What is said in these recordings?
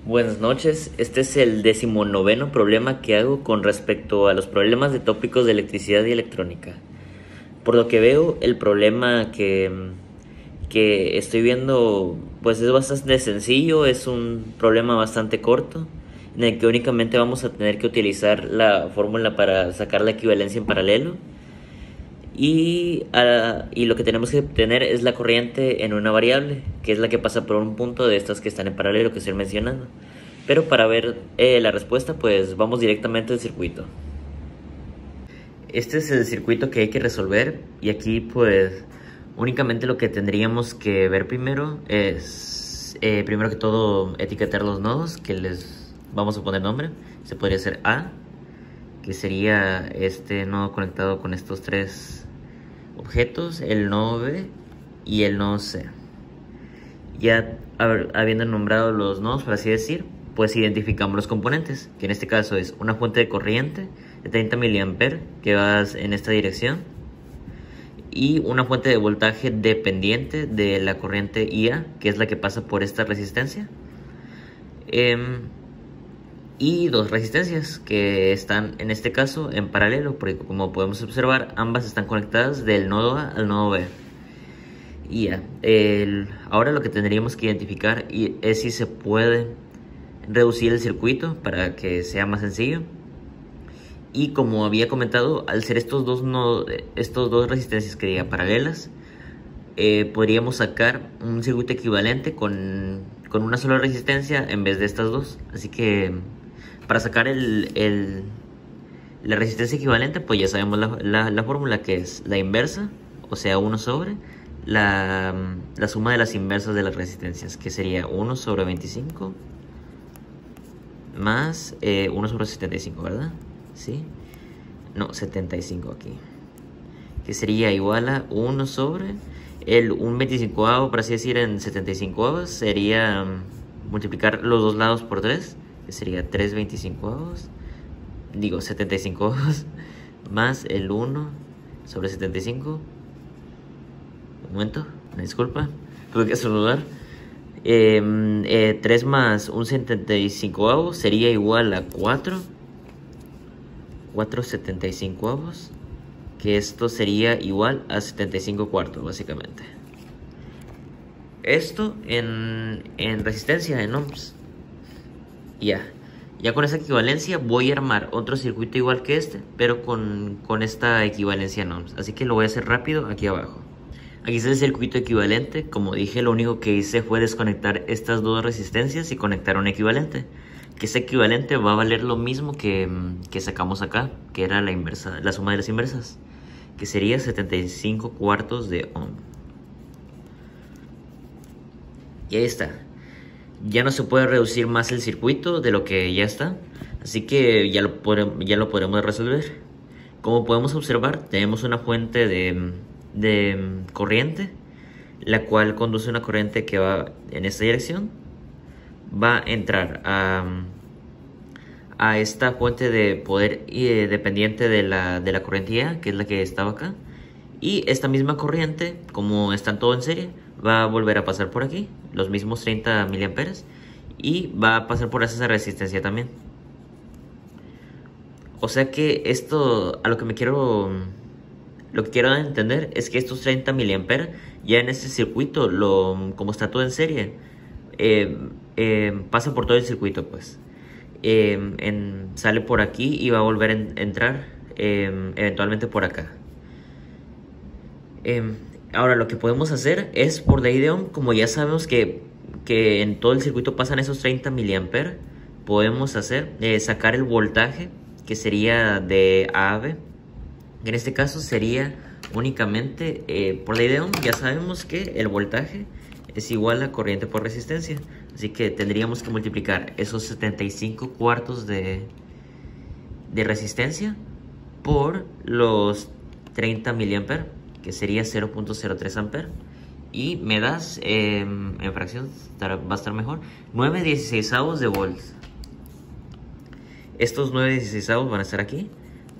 Buenas noches, este es el 19º problema que hago con respecto a los problemas de tópicos de electricidad y electrónica. Por lo que veo, el problema que estoy viendo pues es bastante sencillo, es un problema bastante corto, en el que únicamente vamos a tener que utilizar la fórmula para sacar la equivalencia en paralelo. Y lo que tenemos que tener es la corriente en una variable, que es la que pasa por un punto de estas que están en paralelo que estoy mencionando. Pero para ver la respuesta, pues vamos directamente al circuito. Este es el circuito que hay que resolver y aquí pues únicamente lo que tendríamos que ver primero es, primero que todo, etiquetar los nodos que les vamos a poner nombre. Se podría hacer A, que sería este nodo conectado con estos tres objetos, el nodo B y el nodo C. Ya habiendo nombrado los nodos, por así decir, pues identificamos los componentes, que en este caso es una fuente de corriente de 30 mA que va en esta dirección y una fuente de voltaje dependiente de la corriente IA, que es la que pasa por esta resistencia, y dos resistencias que están en este caso en paralelo, porque como podemos observar ambas están conectadas del nodo A al nodo B. Y ya, ahora lo que tendríamos que identificar es si se puede reducir el circuito para que sea más sencillo. Y como había comentado, al ser estos dos resistencias que diga paralelas, podríamos sacar un circuito equivalente con una sola resistencia en vez de estas dos. Así que para sacar la resistencia equivalente, pues ya sabemos la fórmula, que es la inversa, o sea 1 sobre la suma de las inversas de las resistencias, que sería 1 sobre 25 más 1 sobre 75, ¿verdad? ¿Sí? No, 75 aquí. Que sería igual a 1 sobre un 25avo, por así decir, en 75avos. Sería multiplicar los dos lados por 3, que sería 3 25avos. Digo, 75avos. Más el 1 sobre 75. Un momento, me disculpa. Tuve que saludar. 3 más un 75avo sería igual a 4 75avos, que esto sería igual a 75 cuartos básicamente. Esto en resistencia, en ohms. Ya con esa equivalencia voy a armar otro circuito igual que este, pero con esta equivalencia en ohms. Así que lo voy a hacer rápido aquí abajo. Aquí está el circuito equivalente. Como dije, lo único que hice fue desconectar estas dos resistencias y conectar un equivalente. Que ese equivalente va a valer lo mismo que sacamos acá, que era la inversa, la suma de las inversas, que sería 75 cuartos de ohm. Y ahí está. Ya no se puede reducir más el circuito de lo que ya está, así que ya lo podremos resolver. Como podemos observar, tenemos una fuente de corriente, la cual conduce una corriente que va en esta dirección. Va a entrar a esta fuente de poder dependiente de la corriente IA, que es la que estaba acá. Y esta misma corriente, como están todo en serie, va a volver a pasar por aquí, los mismos 30 miliamperes, y va a pasar por esa resistencia también. O sea que esto, a lo que quiero entender es que estos 30 miliamperes ya en este circuito, como está todo en serie, pasa por todo el circuito, pues. Sale por aquí y va a volver a entrar eventualmente por acá. Ahora lo que podemos hacer es, por ley de Ohm, como ya sabemos que en todo el circuito pasan esos 30 miliamperes, podemos hacer sacar el voltaje, que sería de A a B. En este caso sería únicamente, por ley de Ohm, ya sabemos que el voltaje es igual a corriente por resistencia. Así que tendríamos que multiplicar esos 75 cuartos de resistencia por los 30 miliamperes, que sería 0.03 amperes. Y me das, en fracción va a estar mejor, 9/16 de volts. Estos 9/16 van a estar aquí,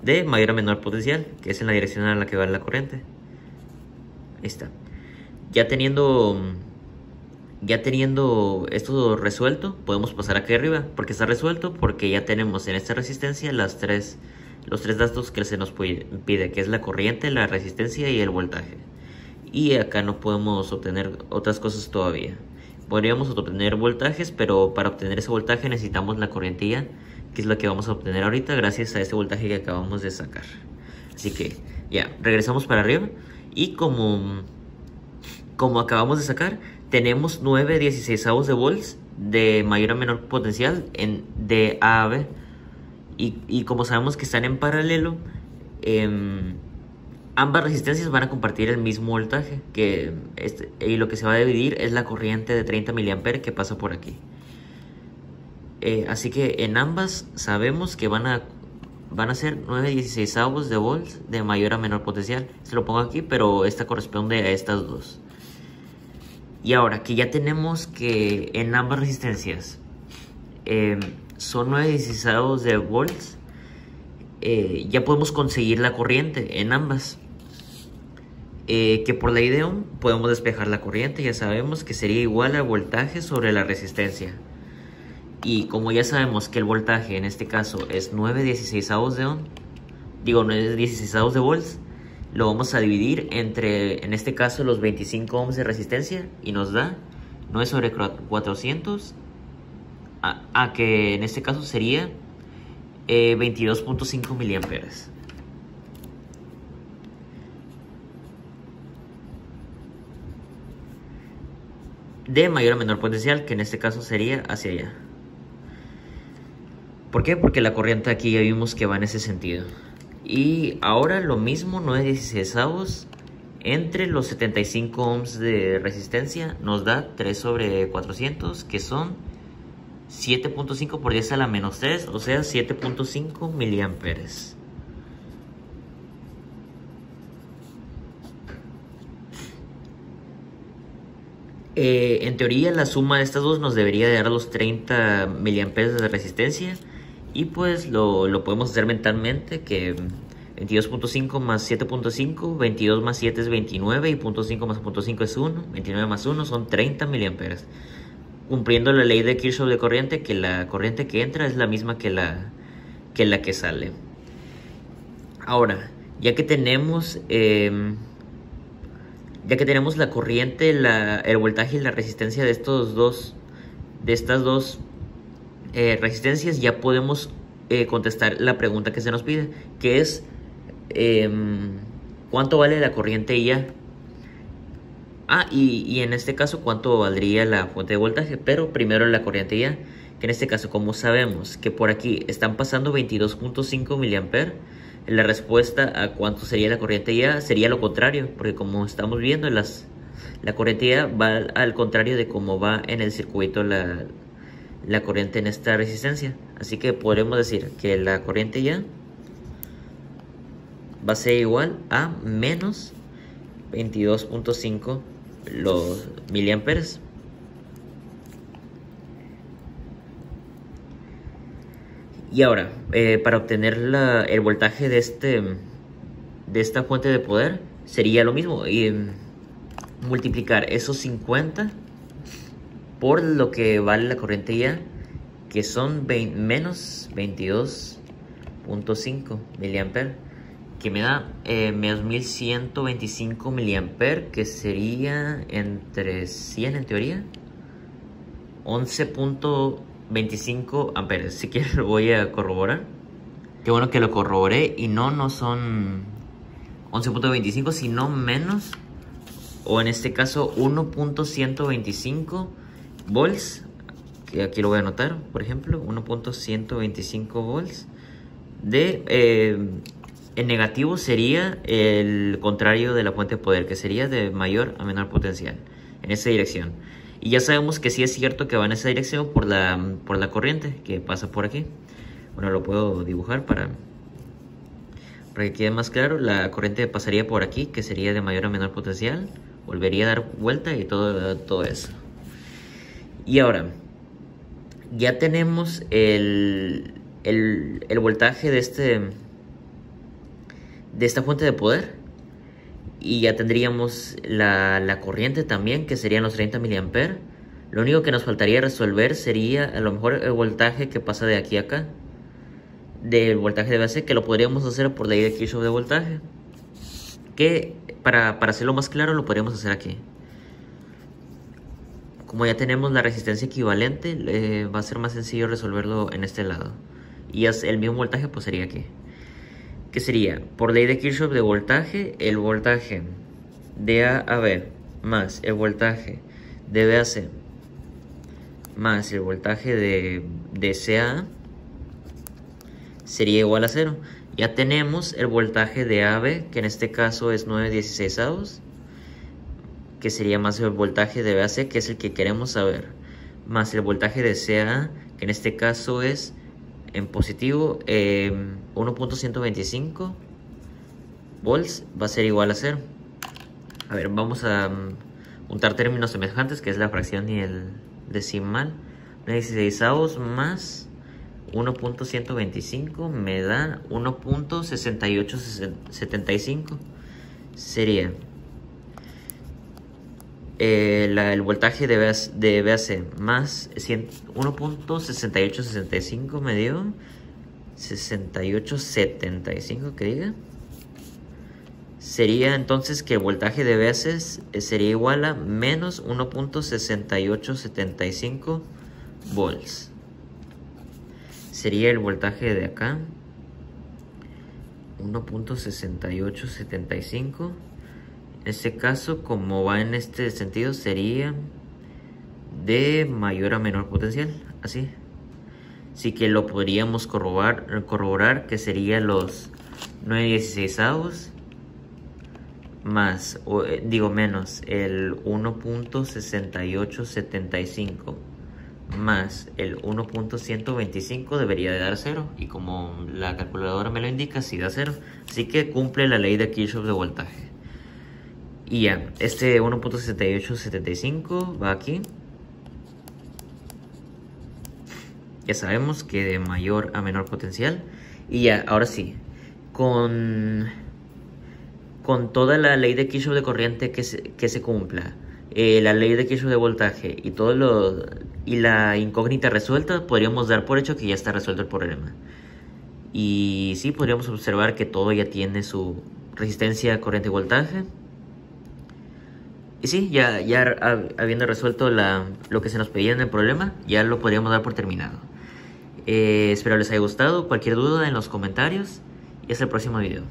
de mayor a menor potencial, que es en la dirección a la que va la corriente. Ahí está. Ya teniendo ya teniendo esto resuelto, podemos pasar aquí arriba. Porque está resuelto, porque ya tenemos en esta resistencia los tres datos que se nos pide, que es la corriente, la resistencia y el voltaje. Y acá no podemos obtener otras cosas todavía. Podríamos obtener voltajes, pero para obtener ese voltaje necesitamos la corriente ya, que es lo que vamos a obtener ahorita gracias a este voltaje que acabamos de sacar. Así que ya, regresamos para arriba. Y como acabamos de sacar, tenemos 9/16 de volts de mayor a menor potencial de A a B. Y como sabemos que están en paralelo, ambas resistencias van a compartir el mismo voltaje, y lo que se va a dividir es la corriente de 30 mA que pasa por aquí. Así que en ambas sabemos que van a ser 9/16 de volts de mayor a menor potencial. Se lo pongo aquí, pero esta corresponde a estas dos. Y ahora que ya tenemos que en ambas resistencias son 9/16 de volts, ya podemos conseguir la corriente en ambas. Que por ley de Ohm podemos despejar la corriente. Ya sabemos que sería igual al voltaje sobre la resistencia. Y como ya sabemos que el voltaje en este caso es 9/16 de Ohm, digo 9/16 de volts, lo vamos a dividir entre, en este caso, los 25 ohms de resistencia, y nos da 9/400, que en este caso sería 22.5 miliamperes. De mayor a menor potencial, que en este caso sería hacia allá. ¿Por qué? Porque la corriente aquí ya vimos que va en ese sentido. Y ahora lo mismo, 9/16 entre los 75 ohms de resistencia nos da 3/400, que son 7.5 por 10 a la menos 3, o sea 7.5 miliamperes. En teoría la suma de estas dos nos debería dar los 30 miliamperes de resistencia. Y pues lo podemos hacer mentalmente, que 22.5 más 7.5, 22 más 7 es 29, y 0.5 más 0.5 es 1, 29 más 1 son 30 miliamperes. Cumpliendo la ley de Kirchhoff de corriente, que la corriente que entra es la misma que la que sale. Ahora, ya que tenemos la corriente, el voltaje y la resistencia de estas dos resistencias, ya podemos contestar la pregunta que se nos pide, que es ¿cuánto vale la corriente IA? Y en este caso, ¿cuánto valdría la fuente de voltaje? Pero primero la corriente IA, que en este caso, como sabemos que por aquí están pasando 22.5 miliamperes, la respuesta a cuánto sería la corriente IA sería lo contrario, porque como estamos viendo, la corriente IA va al contrario de cómo va en el circuito la corriente en esta resistencia. Así que podremos decir que la corriente ya va a ser igual a menos 22.5 los miliamperes. Y ahora, para obtener el voltaje de esta fuente de poder, sería lo mismo, multiplicar esos 50 por lo que vale la corriente ya, que son menos 22.5 miliamperes, que me da menos 1125 miliamperes, que sería entre 100 en teoría, 11.25 amperes. Si quieres lo voy a corroborar. Qué bueno que lo corroboré, y no son 11.25, sino menos, o en este caso 1.125 volts, que aquí lo voy a anotar, por ejemplo, 1.125 volts en negativo sería el contrario de la fuente de poder, que sería de mayor a menor potencial, en esa dirección. Y ya sabemos que sí es cierto que va en esa dirección por la corriente que pasa por aquí. Bueno, lo puedo dibujar para que quede más claro. La corriente pasaría por aquí, que sería de mayor a menor potencial, volvería a dar vuelta y todo eso. Y ahora, ya tenemos el voltaje de esta fuente de poder, y ya tendríamos la corriente también, que serían los 30 miliamperes. Lo único que nos faltaría resolver sería a lo mejor el voltaje que pasa de aquí a acá. Del voltaje de base, que lo podríamos hacer por ley de Kirchhoff de voltaje. Que para hacerlo más claro lo podríamos hacer aquí. Como ya tenemos la resistencia equivalente, va a ser más sencillo resolverlo en este lado. Y es el mismo voltaje, pues sería aquí. Que sería, por ley de Kirchhoff de voltaje, el voltaje de A a B más el voltaje de B a C más el voltaje de C a A sería igual a 0. Ya tenemos el voltaje de AB, que en este caso es 9/16, que sería más el voltaje de BAC, que es el que queremos saber, más el voltaje de CA, que en este caso es en positivo 1.125 volts, va a ser igual a 0. A ver, vamos a juntar términos semejantes, que es la fracción y el decimal. 9/16 más 1.125 me da 1.6875. Sería el voltaje de BAC más 1.6865 me dio 6875, que diga. Sería entonces que el voltaje de BAC sería igual a menos 1.6875 volts. Sería el voltaje de acá 1.6875. En este caso, como va en este sentido, sería de mayor a menor potencial, así. Así que lo podríamos corroborar, que sería los 9/16 más, menos el 1.6875 más el 1.125 debería de dar 0. Y como la calculadora me lo indica, sí da 0. Así que cumple la ley de Kirchhoff de voltaje. Y ya, este 1.6875 va aquí. Ya sabemos que de mayor a menor potencial. Y ya, ahora sí, con toda la ley de Kirchhoff de corriente que se cumpla, la ley de Kirchhoff de voltaje y la incógnita resuelta, podríamos dar por hecho que ya está resuelto el problema. Y sí, podríamos observar que todo ya tiene su resistencia, corriente y voltaje. Y sí, ya habiendo resuelto lo que se nos pedía en el problema, ya lo podríamos dar por terminado. Espero les haya gustado. Cualquier duda en los comentarios y hasta el próximo video.